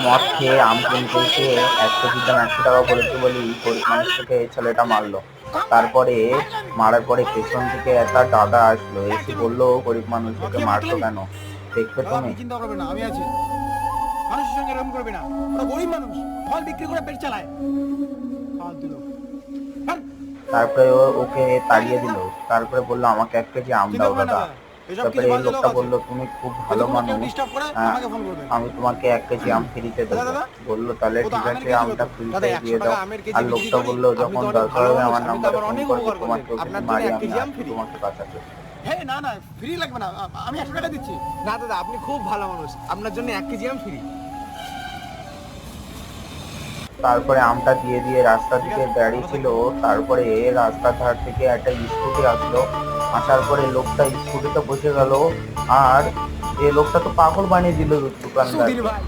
মদ খেয়ে আম কিনতে এসে 100 দাম 100 টাকা বলেছে বলেই গরিব মানুষটাকে ছেলেটা মারলো। তারপরে মারার পরে পেছন থেকে একটা দাদা আসলো, এসে বললো গরিব মানুষ ওকে মারছো কেন, দেখবে দাদা তুমি? আপনি চিন্তা করবেন না, আমি আছি। মানুষের সঙ্গে এরকম করবে না, ওরা গরিব মানুষ, ফল বিক্রি করে পেট চালায়। ফালতু লোক। হ্যাঁ, তারপরে ওকে তাড়িয়ে দিল। তারপরে বললো আমাকে 1 কেজি আম চিন্তা দাও করবেন না দাদা। দাদা, এসব তারপরে কিছু এই বাজে লোক লোকটা আছে। বললো তুমি খুব যদি ভালো কোনো কেউ মানুষ, ডিস্টার্ব করে আহ, আমাকে ফোন করবেন। আমি তোমাকে 1 কেজি আম ফ্রিতে দাদা দেবো। দাদা, বললো তাহলে ও তো ঠিক আমের আছে কেজি কত? আমটা দাদা ফ্রিতে 100 দিয়ে টাকা দাও। আমের কেজি আর বিক্রি লোকটা করি। বললো আপনি যখন তো অনেক দরকার ভালো হবে মানুষ, আমার আপনি তো নাম্বারে আমার ফোন অনেক করবে, উপকার করলেন। তোমাকে যদি আপনার জন্য মারি 1 আমি কেজি আম আসবো ফ্রি। তোমাকে বাঁচাতে। হ্যাঁ না না, ফ্রি লাগবে না, আমি 100 টাকা দিচ্ছি। না দাদা, আপনি খুব ভালো মানুষ, আপনার জন্য 1 কেজি আম ফ্রি। তারপরে আমটা দিয়ে দিয়ে রাস্তা ঠিক দিকে আছে, দাঁড়িয়ে ভালো ছিল। থাকবেন। তারপরে রাস্তার ধার থেকে একটা স্কুটি আসলো। আসার পরে লোকটা স্কুটিতে বসে গেল। আর এ লোকটা তো পাগল বানিয়ে দিল সুধীর দোকানদারকে। ভাই।